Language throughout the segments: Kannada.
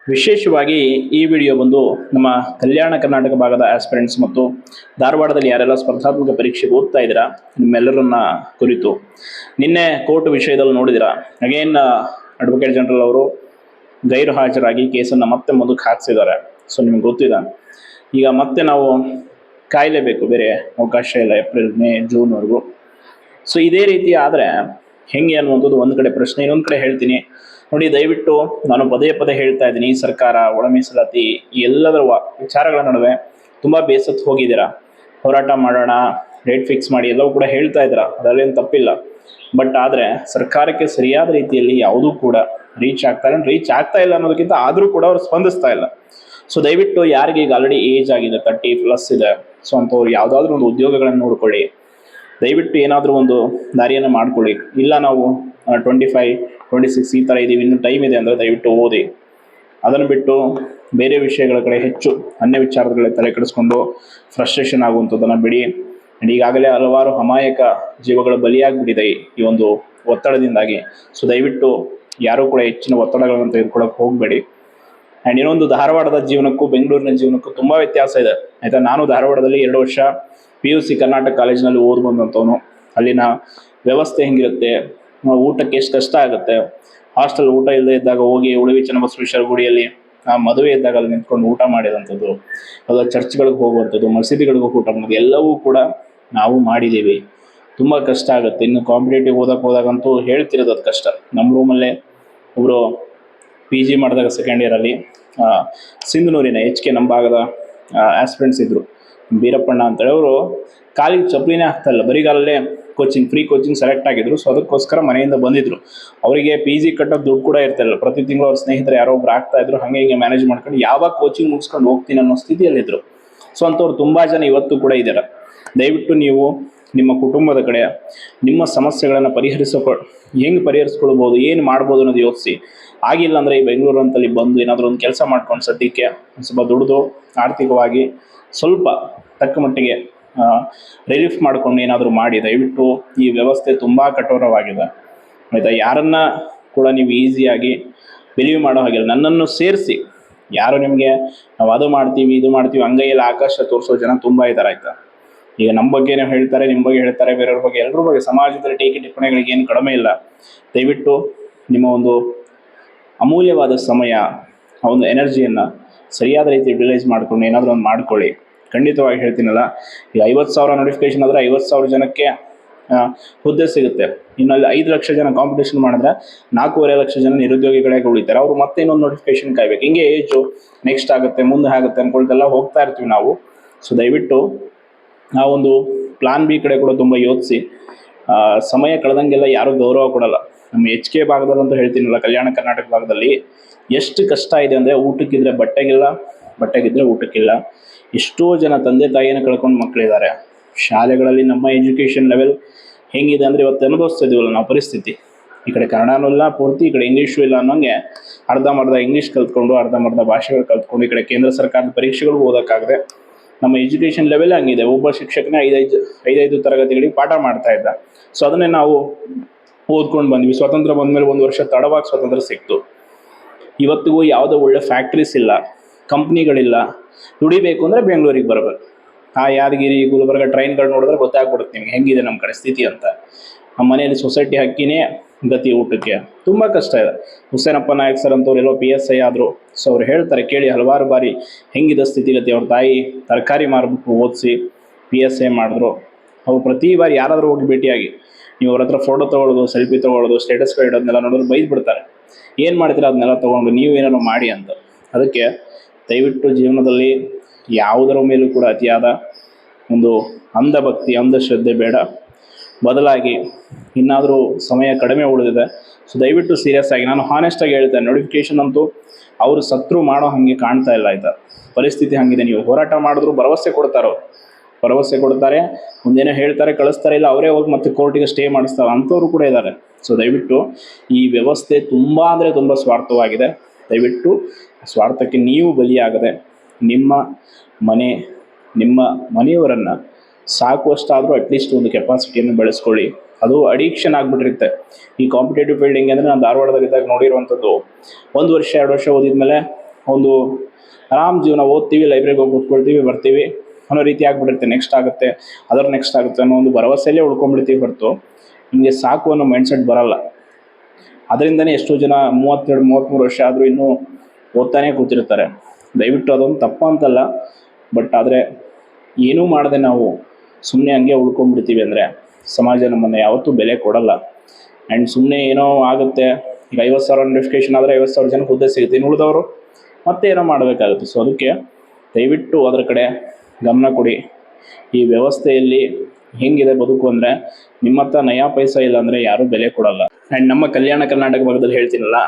ವಿಶೇಷವಾಗಿ ಈ ವಿಡಿಯೋ ಬಂದು ನಮ್ಮ ಕಲ್ಯಾಣ ಕರ್ನಾಟಕ ಭಾಗದ ಆಸ್ಪಿರೆಂಟ್ಸ್ ಮತ್ತು ಧಾರವಾಡದಲ್ಲಿ ಯಾರೆಲ್ಲ ಸ್ಪರ್ಧಾತ್ಮಕ ಪರೀಕ್ಷೆಗೆ ಓದ್ತಾ ಇದ್ದೀರಾ ನಿಮ್ಮೆಲ್ಲರನ್ನ ಕುರಿತು. ನಿನ್ನೆ ಕೋರ್ಟ್ ವಿಷಯದಲ್ಲಿ ನೋಡಿದಿರಾ, ಅಗೇನ್ ಅಡ್ವೊಕೇಟ್ ಜನರಲ್ ಅವರು ಗೈರು ಹಾಜರಾಗಿ ಕೇಸನ್ನು ಮತ್ತೆ ಮುಂದಕ್ಕೆ ಹಾಕ್ಸಿದ್ದಾರೆ. ಸೊ ನಿಮ್ಗೆ ಗೊತ್ತಿದೆ, ಈಗ ಮತ್ತೆ ನಾವು ಕಾಯಲೇಬೇಕು, ಬೇರೆ ಅವಕಾಶ ಇಲ್ಲ ಏಪ್ರಿಲ್ ಮೇ ಜೂನ್ವರೆಗೂ. ಸೊ ಇದೇ ರೀತಿ ಆದರೆ ಹೆಂಗೆ ಅನ್ನುವಂಥದ್ದು ಒಂದು ಕಡೆ ಪ್ರಶ್ನೆ. ಇನ್ನೊಂದು ಕಡೆ ಹೇಳ್ತೀನಿ ನೋಡಿ, ದಯವಿಟ್ಟು ನಾನು ಪದೇ ಪದೇ ಹೇಳ್ತಾ ಇದ್ದೀನಿ, ಈ ಸರ್ಕಾರ, ಒಳ ಮೀಸಲಾತಿ, ಎಲ್ಲದರ ವಿಚಾರಗಳ ನಡುವೆ ತುಂಬ ಬೇಸತ್ತು ಹೋಗಿದ್ದೀರಾ. ಹೋರಾಟ ಮಾಡೋಣ, ರೇಟ್ ಫಿಕ್ಸ್ ಮಾಡಿ ಎಲ್ಲವೂ ಕೂಡ ಹೇಳ್ತಾ ಇದ್ದೀರಾ, ಅದರಲ್ಲೇನು ತಪ್ಪಿಲ್ಲ. ಬಟ್ ಆದರೆ ಸರ್ಕಾರಕ್ಕೆ ಸರಿಯಾದ ರೀತಿಯಲ್ಲಿ ಯಾವುದೂ ಕೂಡ ರೀಚ್ ಆಗ್ತಾ ಇಲ್ಲ ಅನ್ನೋದಕ್ಕಿಂತ ಆದರೂ ಕೂಡ ಅವ್ರು ಸ್ಪಂದಿಸ್ತಾ ಇಲ್ಲ. ಸೊ ದಯವಿಟ್ಟು ಯಾರಿಗೆ ಈಗ ಆಲ್ರೆಡಿ ಏಜ್ ಆಗಿದೆ, 30+ ಇದೆ, ಸೊ ಅಂಥವ್ರು ಯಾವುದಾದ್ರೂ ಒಂದು ಉದ್ಯೋಗಗಳನ್ನು ನೋಡ್ಕೊಳ್ಳಿ. ದಯವಿಟ್ಟು ಏನಾದರೂ ಒಂದು ದಾರಿಯನ್ನು ಮಾಡ್ಕೊಳ್ಳಿ. ಇಲ್ಲ ನಾವು 25, 26 ಈ ಥರ ಇದ್ದೀವಿ, ಇನ್ನೂ ಟೈಮ್ ಇದೆ ಅಂದರೆ ದಯವಿಟ್ಟು ಓದಿ. ಅದನ್ನು ಬಿಟ್ಟು ಬೇರೆ ವಿಷಯಗಳ ಕಡೆ ಹೆಚ್ಚು ಅನ್ಯ ವಿಚಾರದ ಕಡೆ ತಲೆ ಕೆಡಿಸ್ಕೊಂಡು ಫ್ರಸ್ಟ್ರೇಷನ್ ಆಗುವಂಥದ್ದನ್ನು ಬಿಡಿ. ಆ್ಯಂಡ್ ಈಗಾಗಲೇ ಹಲವಾರು ಅಮಾಯಕ ಜೀವಗಳು ಬಲಿಯಾಗಿಬಿಟ್ಟಿದೆ ಈ ಒಂದು ಒತ್ತಡದಿಂದಾಗಿ. ಸೊ ದಯವಿಟ್ಟು ಯಾರೂ ಕೂಡ ಹೆಚ್ಚಿನ ಒತ್ತಡಗಳನ್ನು ತೆಗೆದುಕೊಳ್ಳೋಕೆ ಹೋಗಬೇಡಿ. ಆ್ಯಂಡ್ ಇನ್ನೊಂದು, ಧಾರವಾಡದ ಜೀವನಕ್ಕೂ ಬೆಂಗಳೂರಿನ ಜೀವನಕ್ಕೂ ತುಂಬ ವ್ಯತ್ಯಾಸ ಇದೆ ಆಯಿತಾ. ನಾನು ಧಾರವಾಡದಲ್ಲಿ 2 ವರ್ಷ PUC ಕರ್ನಾಟಕ ಕಾಲೇಜಿನಲ್ಲಿ ಓದಿ ಬಂದಂಥವನು. ಅಲ್ಲಿನ ವ್ಯವಸ್ಥೆ ಹೆಂಗಿರುತ್ತೆ, ಊಟಕ್ಕೆ ಎಷ್ಟು ಕಷ್ಟ ಆಗುತ್ತೆ, ಹಾಸ್ಟೆಲ್ ಊಟ ಇಲ್ಲದೆ ಇದ್ದಾಗ ಹೋಗಿ ಉಳಿವಿ ಚನ್ನಬಸವೇಶ್ವರ ಗುಡಿಯಲ್ಲಿ ಮದುವೆ ಇದ್ದಾಗ ಅಲ್ಲಿ ನಿಂತ್ಕೊಂಡು ಊಟ ಮಾಡಿದಂಥದ್ದು, ಅದು ಚರ್ಚ್ಗಳಿಗೆ ಹೋಗುವಂಥದ್ದು, ಮಸೀದಿಗಳಿಗೂ ಊಟ ಮಾಡೋದು, ಎಲ್ಲವೂ ಕೂಡ ನಾವು ಮಾಡಿದ್ದೀವಿ. ತುಂಬ ಕಷ್ಟ ಆಗುತ್ತೆ. ಇನ್ನು ಕಾಂಪಿಟೇಟಿವ್ ಓದಕ್ಕೆ ಹೋದಾಗಂತೂ ಹೇಳ್ತಿರೋದು ಅದು ಕಷ್ಟ. ನಮ್ಮ ರೂಮಲ್ಲೇ ಒಬ್ಬರು PG ಮಾಡಿದಾಗ ಸೆಕೆಂಡ್ ಇಯರಲ್ಲಿ ಸಿಂಧನೂರಿನ HK ನಮ್ಮ ಭಾಗದ ಆಸ್ಪಿರೆಂಟ್ಸ್ ಇದ್ದರು, ಬೀರಪ್ಪಣ್ಣ ಅಂತೇಳಿ. ಅವರು ಕಾಲಿಗೆ ಚಪ್ಪಲಿನೇ ಆಗ್ತಾಯಿಲ್ಲ, ಬರಿಗಾಲಲ್ಲೇ ಫ್ರೀ ಕೋಚಿಂಗ್ ಸೆಲೆಕ್ಟ್ ಆಗಿದ್ರು. ಸೊ ಅದಕ್ಕೋಸ್ಕರ ಮನೆಯಿಂದ ಬಂದಿದ್ರು. ಅವರಿಗೆ PG ಕಟ್ಟೋದು ದುಡ್ಡು ಕೂಡ ಇರ್ತಾಯಿಲ್ಲ. ಪ್ರತಿ ತಿಂಗಳು ಅವ್ರ ಸ್ನೇಹಿತರು ಯಾರೋ ಒಬ್ರು ಆಗ್ತಾಯಿದ್ರು, ಹಾಗೆ ಹೀಗೆ ಮ್ಯಾನೇಜ್ ಮಾಡ್ಕೊಂಡು ಯಾವಾಗ ಕೋಚಿಂಗ್ ಮುಗಿಸ್ಕೊಂಡು ಹೋಗ್ತೀನಿ ಅನ್ನೋ ಸ್ಥಿತಿಯಲ್ಲಿದ್ದರು. ಸೊ ಅಂಥವ್ರು ತುಂಬ ಜನ ಇವತ್ತು ಕೂಡ ಇದ್ದಾರೆ. ದಯವಿಟ್ಟು ನೀವು ನಿಮ್ಮ ಕುಟುಂಬದ ಕಡೆ ನಿಮ್ಮ ಸಮಸ್ಯೆಗಳನ್ನು ಹೆಂಗೆ ಪರಿಹರಿಸ್ಕೊಳ್ಬೋದು, ಏನು ಮಾಡ್ಬೋದು ಅನ್ನೋದು ಯೋಚಿಸಿ. ಆಗಿಲ್ಲ ಅಂದರೆ ಈ ಬೆಂಗಳೂರು ಅಂತಲ್ಲಿ ಬಂದು ಏನಾದರೂ ಒಂದು ಕೆಲಸ ಮಾಡ್ಕೊಂಡು ಸದ್ಯಕ್ಕೆ ಸ್ವಲ್ಪ ದುಡಿದು ಆರ್ಥಿಕವಾಗಿ ಸ್ವಲ್ಪ ತಕ್ಕ ಮಟ್ಟಿಗೆ ರಿಲೀಫ್ ಮಾಡ್ಕೊಂಡು ಏನಾದರೂ ಮಾಡಿ. ದಯವಿಟ್ಟು ಈ ವ್ಯವಸ್ಥೆ ತುಂಬ ಕಠೋರವಾಗಿದೆ ಆಯಿತಾ. ಯಾರನ್ನ ಕೂಡ ನೀವು ಈಸಿಯಾಗಿ ಬಿಲೀವ್ ಮಾಡೋ ಹಾಗಿಲ್ಲ. ನನ್ನನ್ನು ಸೇರಿಸಿ ಯಾರು ನಿಮಗೆ ನಾವು ಅದು ಮಾಡ್ತೀವಿ ಇದು ಮಾಡ್ತೀವಿ ಅಂಗೈಯಲ್ಲಿ ಆಕಾಶ ತೋರಿಸೋ ಜನ ತುಂಬ ಇದ್ದಾರೆ ಆಯಿತಾ. ಈಗ ನಮ್ಮ ಬಗ್ಗೆನೇ ಹೇಳ್ತಾರೆ, ನಿಮ್ಮ ಬಗ್ಗೆ ಹೇಳ್ತಾರೆ, ಬೇರೆಯವ್ರ ಬಗ್ಗೆ, ಎಲ್ಲರ ಬಗ್ಗೆ ಸಮಾಜದಲ್ಲಿ ಟೀಕೆ ಟಿಪ್ಪಣಿಗಳಿಗೆ ಏನು ಕಡಿಮೆ ಇಲ್ಲ. ದಯವಿಟ್ಟು ನಿಮ್ಮ ಒಂದು ಅಮೂಲ್ಯವಾದ ಸಮಯ, ಆ ಒಂದು ಎನರ್ಜಿಯನ್ನು ಸರಿಯಾದ ರೀತಿ ಯುಟಿಲೈಸ್ ಮಾಡ್ಕೊಂಡು ಏನಾದರೂ ಒಂದು ಮಾಡ್ಕೊಳ್ಳಿ. ಖಂಡಿತವಾಗಿ ಹೇಳ್ತೀನಲ್ಲ, ಈಗ 50,000 ನೋಟಿಫಿಕೇಶನ್ ಆದರೆ 50,000 ಜನಕ್ಕೆ ಹುದ್ದೆ ಸಿಗುತ್ತೆ. ಇನ್ನು ಅಲ್ಲಿ 5 ಲಕ್ಷ ಜನ ಕಾಂಪಿಟೇಷನ್ ಮಾಡಿದ್ರೆ 4.5 ಲಕ್ಷ ಜನ ನಿರುದ್ಯೋಗಿಗಳಾಗಿ ಉಳಿತಾರೆ. ಅವರು ಮತ್ತೆ ಇನ್ನೊಂದು ನೋಟಿಫಿಕೇಶನ್ ಕಾಯ್ಬೇಕು. ಹಿಂಗೆ ಏಜು ನೆಕ್ಸ್ಟ್ ಆಗುತ್ತೆ, ಮುಂದೆ ಆಗುತ್ತೆ ಅಂದ್ಕೊಳ್ತೆಲ್ಲ ಹೋಗ್ತಾ ಇರ್ತೀವಿ ನಾವು. ಸೊ ದಯವಿಟ್ಟು ಆ ಒಂದು ಪ್ಲಾನ್ B ಕಡೆ ಕೂಡ ತುಂಬ ಯೋಚಿಸಿ. ಸಮಯ ಕಳೆದಂಗೆಲ್ಲ ಯಾರೂ ಗೌರವ ಕೊಡಲ್ಲ. ನಮ್ಮ HK ಭಾಗದಲ್ಲಂತೂ ಹೇಳ್ತೀನಲ್ಲ, ಕಲ್ಯಾಣ ಕರ್ನಾಟಕ ಭಾಗದಲ್ಲಿ ಎಷ್ಟು ಕಷ್ಟ ಇದೆ ಅಂದರೆ, ಊಟಕ್ಕಿದ್ರೆ ಬಟ್ಟೆಗಿಲ್ಲ, ಬಟ್ಟೆಗಿದ್ರೆ ಊಟಕ್ಕಿಲ್ಲ. ಎಷ್ಟೋ ಜನ ತಂದೆ ತಾಯಿಯನ್ನು ಕಳ್ಕೊಂಡು ಮಕ್ಕಳಿದ್ದಾರೆ. ಶಾಲೆಗಳಲ್ಲಿ ನಮ್ಮ ಎಜುಕೇಷನ್ ಲೆವೆಲ್ ಹೆಂಗಿದೆ ಅಂದರೆ ಇವತ್ತು ಅನುಭವಿಸ್ತಾ ಇದೀವಲ್ಲ ನಾವು ಪರಿಸ್ಥಿತಿ. ಈ ಕಡೆ ಕನ್ನಡನೂ ಇಲ್ಲ ಪೂರ್ತಿ, ಈ ಕಡೆ ಇಂಗ್ಲೀಷು ಇಲ್ಲ ಅನ್ನೋಂಗೆ ಅರ್ಧಂಬರ್ಧ ಇಂಗ್ಲೀಷ್ ಕಲ್ತ್ಕೊಂಡು ಅರ್ಧಂಬರ್ಧ ಭಾಷೆಗಳು ಕಲ್ತ್ಕೊಂಡು ಈ ಕಡೆ ಕೇಂದ್ರ ಸರ್ಕಾರದ ಪರೀಕ್ಷೆಗಳು ಓದೋಕ್ಕಾಗದೆ ನಮ್ಮ ಎಜುಕೇಷನ್ ಲೆವೆಲ್ ಹಂಗಿದೆ. ಒಬ್ಬ ಶಿಕ್ಷಕನೇ 5 ತರಗತಿಗಳಿಗೆ ಪಾಠ ಮಾಡ್ತಾ ಇದ್ದ. ಸೊ ಅದನ್ನೇ ನಾವು ಓದ್ಕೊಂಡು ಬಂದ್ವಿ. ಸ್ವಾತಂತ್ರ್ಯ ಬಂದಮೇಲೆ 1 ವರ್ಷ ತಡವಾಗಿ ಸ್ವಾತಂತ್ರ್ಯ ಸಿಕ್ತು. ಇವತ್ತಿಗೂ ಯಾವುದೋ ಒಳ್ಳೆ ಫ್ಯಾಕ್ಟ್ರೀಸ್ ಇಲ್ಲ, ಕಂಪ್ನಿಗಳಿಲ್ಲ. ದುಡಿಬೇಕು ಅಂದರೆ ಬೆಂಗಳೂರಿಗೆ ಬರಬೇಕು. ಯಾದಗಿರಿ, ಗುಲ್ಬರ್ಗ ಟ್ರೈನ್ಗಳು ನೋಡಿದ್ರೆ ಗೊತ್ತಾಗ್ಬಿಡುತ್ತೆ ನಿಮ್ಗೆ ಹೆಂಗಿದೆ ನಮ್ಮ ಕಡೆ ಸ್ಥಿತಿ ಅಂತ. ನಮ್ಮ ಮನೆಯಲ್ಲಿ ಸೊಸೈಟಿ ಹಕ್ಕಿನೇ ಗತಿ ಊಟಕ್ಕೆ, ತುಂಬ ಕಷ್ಟ ಇದೆ. ಹುಸೇನಪ್ಪ ನಾಯಕ್ ಸರ್ ಅಂತವ್ರೆಲ್ಲೋ PSI ಆದರು. ಸೊ ಅವ್ರು ಹೇಳ್ತಾರೆ, ಕೇಳಿ ಹಲವಾರು ಬಾರಿ ಹೆಂಗಿದೆ ಸ್ಥಿತಿಗತಿ. ಅವ್ರ ತಾಯಿ ತರಕಾರಿ ಮಾರ್ಬಿಟ್ಟು ಓದಿಸಿ PSI ಮಾಡಿದ್ರು. ಅವ್ರು ಪ್ರತಿ ಬಾರಿ ಯಾರಾದರೂ ಹೋಗಿ ಭೇಟಿಯಾಗಿ ನೀವು ಅವ್ರ ಹತ್ರ ಫೋಟೋ ತೊಗೊಳ್ಳೋದು, ಸೆಲ್ಫಿ ತೊಗೊಳ್ಳೋದು, ಸ್ಟೇಟಸ್ಗಳು ಇಡೋದನ್ನೆಲ್ಲ ನೋಡಿದ್ರೆ ಬೈದ್ಬಿಡ್ತಾರೆ. ಏನು ಮಾಡ್ತೀರ ಅದನ್ನೆಲ್ಲ ತೊಗೊಂಡು ನೀವು ಏನಾದ್ರು ಮಾಡಿ ಅಂತ. ಅದಕ್ಕೆ ದಯವಿಟ್ಟು ಜೀವನದಲ್ಲಿ ಯಾವುದರ ಮೇಲೂ ಕೂಡ ಅತಿಯಾದ ಒಂದು ಅಂಧಭಕ್ತಿ, ಅಂಧಶ್ರದ್ಧೆ ಬೇಡ. ಬದಲಾಗಿ ಇನ್ನಾದರೂ ಸಮಯ ಕಡಿಮೆ ಉಳಿದಿದೆ. ಸೊ ದಯವಿಟ್ಟು ಸೀರಿಯಸ್ ಆಗಿ, ನಾನು ಹಾನೆಸ್ಟಾಗಿ ಹೇಳ್ತೇನೆ, ನೋಟಿಫಿಕೇಷನ್ ಅಂತೂ ಅವರು ಸತ್ರು ಮಾಡೋ ಹಾಗೆ ಕಾಣ್ತಾ ಇಲ್ಲ ಆಯಿತಾ. ಪರಿಸ್ಥಿತಿ ಹಾಗಿದೆ. ನೀವು ಹೋರಾಟ ಮಾಡಿದ್ರು ಭರವಸೆ ಕೊಡ್ತಾರೆ, ಮುಂದೇನೋ ಹೇಳ್ತಾರೆ, ಕಳಿಸ್ತಾರೆ, ಇಲ್ಲ ಅವರೇ ಹೋಗಿ ಮತ್ತೆ ಕೋರ್ಟಿಗೆ ಸ್ಟೇ ಮಾಡಿಸ್ತಾರೆ, ಅಂಥವ್ರು ಕೂಡ ಇದ್ದಾರೆ. ಸೊ ದಯವಿಟ್ಟು ಈ ವ್ಯವಸ್ಥೆ ತುಂಬ ಅಂದರೆ ತುಂಬ ಸ್ವಾರ್ಥವಾಗಿದೆ. ದಯವಿಟ್ಟು ಸ್ವಾರ್ಥಕ್ಕೆ ನೀವು ಬಲಿಯಾಗದೆ ನಿಮ್ಮ ಮನೆಯವರನ್ನು ಸಾಕುವಷ್ಟಾದರೂ ಅಟ್ಲೀಸ್ಟ್ ಒಂದು ಕೆಪಾಸಿಟಿಯನ್ನು ಬೆಳೆಸ್ಕೊಳ್ಳಿ. ಅದು ಅಡಿಕ್ಷನ್ ಆಗಿಬಿಟ್ಟಿರುತ್ತೆ ಈ ಕಾಂಪಿಟೇಟಿವ್ ಫೀಲ್ಡ್. ಹೆಂಗೆ ಅಂದರೆ ನಾನು ಧಾರವಾಡದಲ್ಲಿದ್ದಾಗ ನೋಡಿರುವಂಥದ್ದು, 1 ವರ್ಷ 2 ವರ್ಷ ಓದಿದ ಮೇಲೆ ಒಂದು ಆರಾಮ್ ಜೀವನ, ಓದ್ತೀವಿ, ಲೈಬ್ರರಿಗೆ ಹೋಗಿ ಕೂತ್ಕೊಳ್ತೀವಿ, ಬರ್ತೀವಿ ಅನ್ನೋ ರೀತಿ ಆಗ್ಬಿಟ್ಟಿರುತ್ತೆ. ನೆಕ್ಸ್ಟ್ ಆಗುತ್ತೆ, ನೆಕ್ಸ್ಟ್ ಆಗುತ್ತೆ ಅನ್ನೋ ಒಂದು ಭರವಸೆಯಲ್ಲೇ ಉಳ್ಕೊಂಡ್ಬಿಡ್ತೀವಿ ಹೊರತು ನಿಮಗೆ ಸಾಕು ಅನ್ನೋ ಮೈಂಡ್ಸೆಟ್ ಬರಲ್ಲ. ಅದರಿಂದನೇ ಎಷ್ಟೋ ಜನ 32-33 ವರ್ಷ ಆದರೂ ಇನ್ನೂ ಓದ್ತಾನೆ ಕೂತಿರ್ತಾರೆ. ದಯವಿಟ್ಟು ಅದೊಂದು ತಪ್ಪು ಅಂತಲ್ಲ, ಬಟ್ ಆದರೆ ಏನೂ ಮಾಡದೆ ನಾವು ಸುಮ್ಮನೆ ಹಂಗೆ ಉಳ್ಕೊಂಡ್ಬಿಡ್ತೀವಿ ಅಂದರೆ ಸಮಾಜ ನಮ್ಮನ್ನು ಯಾವತ್ತೂ ಬೆಲೆ ಕೊಡಲ್ಲ. ಆ್ಯಂಡ್ ಸುಮ್ಮನೆ ಏನೋ ಆಗುತ್ತೆ, ಈಗ 50,000 ನೋಟಿಫಿಕೇಶನ್ ಆದರೆ 50,000 ಜನಕ್ಕೆ ಹುದ್ದೆ ಸಿಗುತ್ತೆ, ಇನ್ನು ಉಳಿದವರು ಮತ್ತೆ ಏನೋ ಮಾಡಬೇಕಾಗುತ್ತೆ. ಸೊ ಅದಕ್ಕೆ ದಯವಿಟ್ಟು ಅದರ ಕಡೆ ಗಮನ ಕೊಡಿ. ಈ ವ್ಯವಸ್ಥೆಯಲ್ಲಿ ಹೆಂಗಿದೆ ಬದುಕು ಅಂದರೆ ನಿಮ್ಮ ಹತ್ರ ನಯಾ ಪೈಸಾ ಇಲ್ಲ ಅಂದರೆ ಯಾರೂ ಬೆಲೆ ಕೊಡಲ್ಲ. ಆ್ಯಂಡ್ ನಮ್ಮ ಕಲ್ಯಾಣ ಕರ್ನಾಟಕ ಭಾಗದಲ್ಲಿ ಹೇಳ್ತೀನಲ್ಲ,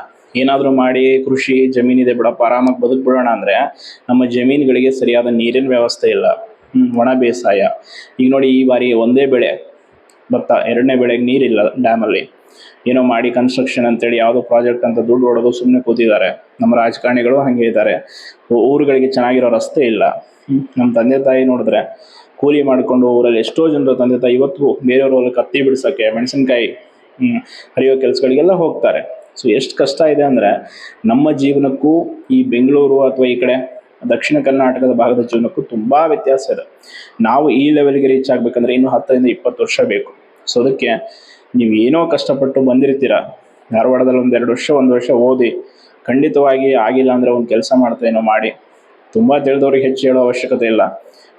ಏನಾದರೂ ಮಾಡಿ ಕೃಷಿ ಜಮೀನಿದೆ ಬಿಡಪ್ಪ ಆರಾಮಾಗಿ ಬದುಕ್ಬಿಡೋಣ ಅಂದರೆ ನಮ್ಮ ಜಮೀನುಗಳಿಗೆ ಸರಿಯಾದ ನೀರಿನ ವ್ಯವಸ್ಥೆ ಇಲ್ಲ, ಒಣ ಬೇಸಾಯ. ಈಗ ನೋಡಿ, ಈ ಬಾರಿ ಒಂದೇ ಬೆಳೆ ಭತ್ತ, ಎರಡನೇ ಬೆಳೆಗೆ ನೀರಿಲ್ಲ, ಡ್ಯಾಮಲ್ಲಿ ಏನೋ ಮಾಡಿ ಕನ್ಸ್ಟ್ರಕ್ಷನ್ ಅಂತೇಳಿ ಯಾವುದೋ ಪ್ರಾಜೆಕ್ಟ್ ಅಂತ ದುಡ್ಡು ಹೊಡೋದು ಸುಮ್ಮನೆ ಕೂತಿದ್ದಾರೆ. ನಮ್ಮ ರಾಜಕಾರಣಿಗಳು ಹಾಗೆ ಇದ್ದಾರೆ. ಊರುಗಳಿಗೆ ಚೆನ್ನಾಗಿರೋ ರಸ್ತೆ ಇಲ್ಲ. ನಮ್ಮ ತಂದೆ ತಾಯಿ ನೋಡಿದ್ರೆ ಕೂಲಿ ಮಾಡಿಕೊಂಡು ಊರಲ್ಲಿ ಎಷ್ಟೋ ಜನರು ತಂದೆ ತಾಯಿ ಇವತ್ತು ಬೇರೆಯವ್ರ ಹೊಲಕ್ಕೆ ಹತ್ತಿ ಬಿಡ್ಸೋಕ್ಕೆ, ಮೆಣಸಿನ್ಕಾಯಿ ಹರಿಯೋ ಕೆಲಸಗಳಿಗೆಲ್ಲ ಹೋಗ್ತಾರೆ. ಸೊ ಎಷ್ಟು ಕಷ್ಟ ಇದೆ ಅಂದರೆ ನಮ್ಮ ಜೀವನಕ್ಕೂ ಈ ಬೆಂಗಳೂರು ಅಥವಾ ಈ ಕಡೆ ದಕ್ಷಿಣ ಕರ್ನಾಟಕದ ಭಾಗದ ಜೀವನಕ್ಕೂ ತುಂಬ ವ್ಯತ್ಯಾಸ ಇದೆ. ನಾವು ಈ ಲೆವೆಲ್ಗೆ ರೀಚ್ ಆಗಬೇಕಂದ್ರೆ ಇನ್ನೂ 10-20 ವರ್ಷ ಬೇಕು. ಸೊ ಅದಕ್ಕೆ ನೀವು ಏನೋ ಕಷ್ಟಪಟ್ಟು ಬಂದಿರ್ತೀರ, ಧಾರವಾಡದಲ್ಲಿ 1 ವರ್ಷ ಓದಿ, ಖಂಡಿತವಾಗಿ ಆಗಿಲ್ಲ ಅಂದರೆ ಒಂದು ಕೆಲಸ ಮಾಡ್ತಾ ಏನೋ ಮಾಡಿ. ತುಂಬ ತಿಳಿದವ್ರಿಗೆ ಹೆಚ್ಚು ಹೇಳೋ ಅವಶ್ಯಕತೆ ಇಲ್ಲ.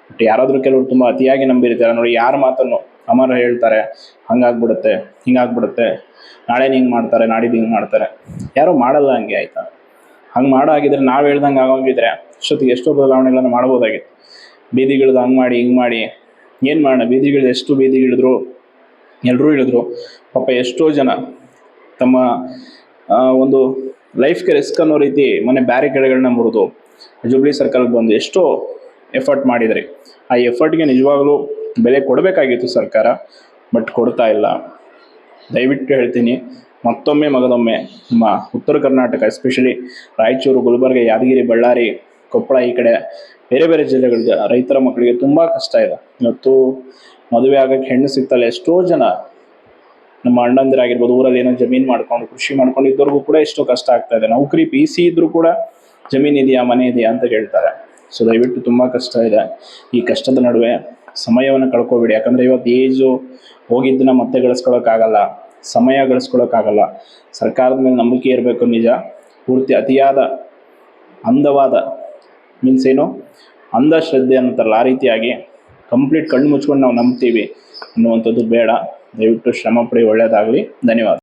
ಬಟ್ ಯಾರಾದರೂ ಕೆಲವರು ತುಂಬ ಅತಿಯಾಗಿ ನಂಬಿರ್ತಾರೆ ನೋಡಿ, ಯಾರ ಮಾತನ್ನು ಅಮರ ಹೇಳ್ತಾರೆ, ಹಂಗಾಗ್ಬಿಡುತ್ತೆ, ಹಿಂಗಾಗ್ಬಿಡುತ್ತೆ, ನಾಳೆ ಹಿಂಗೆ ಮಾಡ್ತಾರೆ, ನಾಡಿದ್ದು ಹಿಂಗೆ ಮಾಡ್ತಾರೆ. ಯಾರೂ ಮಾಡಲ್ಲ ಹಂಗೆ, ಆಯಿತಾ? ಹಂಗೆ ಮಾಡೋ ಆಗಿದ್ರೆ ನಾವು ಹೇಳ್ದಂಗೆ ಆಗೋಗಿದ್ರೆ ಅಷ್ಟೊತ್ತಿಗೆ ಎಷ್ಟೋ ಬದಲಾವಣೆಗಳನ್ನು ಮಾಡ್ಬೋದಾಗಿತ್ತು. ಬೀದಿಗಿಳಿದು ಹಂಗೆ ಮಾಡಿ ಹಿಂಗೆ ಮಾಡಿ ಏನು ಮಾಡೋಣ? ಬೀದಿಗಿಳಿದು ಎಷ್ಟು ಬೀದಿಗಿಳಿದ್ರು ಎಲ್ಲರೂ ಇಳಿದ್ರು. ಪಾಪ ಎಷ್ಟೋ ಜನ ತಮ್ಮ ಒಂದು ಲೈಫ್ಗೆ ರಿಸ್ಕ್ ಅನ್ನೋ ರೀತಿ ಮನೆ ಬ್ಯಾರಿಕೇಡ್ಗಳನ್ನ ಮುರಿದು ಜುಬ್ಲಿ ಸರ್ಕಲ್ಗೆ ಬಂದು ಎಷ್ಟೋ ಎಫರ್ಟ್ ಮಾಡಿದ್ರಿ. ಆ ಎಫರ್ಟ್ಗೆ ನಿಜವಾಗ್ಲೂ ಬೆಲೆ ಕೊಡಬೇಕಾಗಿತ್ತು ಸರ್ಕಾರ, ಬಟ್ ಕೊಡ್ತಾ ಇಲ್ಲ. ದಯವಿಟ್ಟು ಹೇಳ್ತೀನಿ, ಮತ್ತೊಮ್ಮೆ ಮಗದೊಮ್ಮೆ ನಮ್ಮ ಉತ್ತರ ಕರ್ನಾಟಕ, ಎಸ್ಪೆಷಲಿ ರಾಯಚೂರು, ಗುಲ್ಬರ್ಗ, ಯಾದಗಿರಿ, ಬಳ್ಳಾರಿ, ಕೊಪ್ಪಳ, ಈ ಕಡೆ ಬೇರೆ ಬೇರೆ ಜಿಲ್ಲೆಗಳಿಗೆ ರೈತರ ಮಕ್ಕಳಿಗೆ ತುಂಬ ಕಷ್ಟ ಇದೆ. ಇವತ್ತು ಮದುವೆ ಆಗೋಕ್ಕೆ ಹೆಣ್ಣು ಸಿಗ್ತಲ್ಲ. ಎಷ್ಟೋ ಜನ ನಮ್ಮ ಅಣ್ಣಂದಿರಾಗಿರ್ಬೋದು, ಊರಲ್ಲಿ ಏನೋ ಜಮೀನು ಮಾಡ್ಕೊಂಡು ಕೃಷಿ ಮಾಡ್ಕೊಂಡು ಇದ್ದವ್ರಿಗೂ ಕೂಡ ಎಷ್ಟೋ ಕಷ್ಟ ಆಗ್ತಾ ಇದೆ. ನೌಕರಿ PC ಇದ್ರೂ ಕೂಡ ಜಮೀನು ಇದೆಯಾ, ಮನೆ ಇದೆಯಾ ಅಂತ ಕೇಳ್ತಾರೆ. ಸೊ ದಯವಿಟ್ಟು ತುಂಬ ಕಷ್ಟ ಇದೆ. ಈ ಕಷ್ಟದ ನಡುವೆ ಸಮಯವನ್ನು ಕಳ್ಕೊಬೇಡಿ. ಯಾಕಂದರೆ ಇವತ್ತು ಏಜು ಹೋಗಿದ್ದನ್ನ ಮತ್ತೆ ಗಳಿಸ್ಕೊಳ್ಳೋಕ್ಕಾಗಲ್ಲ, ಸಮಯ ಗಳಿಸ್ಕೊಳ್ಳೋಕ್ಕಾಗಲ್ಲ. ಸರ್ಕಾರದ ಮೇಲೆ ನಂಬಿಕೆ ಇರಬೇಕು ನಿಜ. ಪೂರ್ತಿ ಅತಿಯಾದ ಅಂಧವಾದ ಮೀನ್ಸ್ ಏನು ಅಂಧಶ್ರದ್ಧೆ ಅನ್ನೋಂಥಲ್ಲ, ಆ ರೀತಿಯಾಗಿ ಕಂಪ್ಲೀಟ್ ಕಣ್ಣು ಮುಚ್ಕೊಂಡು ನಾವು ನಂಬ್ತೀವಿ ಅನ್ನುವಂಥದ್ದು ಬೇಡ. ದಯವಿಟ್ಟು ಶ್ರಮ ಪಡಿ. ಒಳ್ಳೆಯದಾಗಲಿ. ಧನ್ಯವಾದ.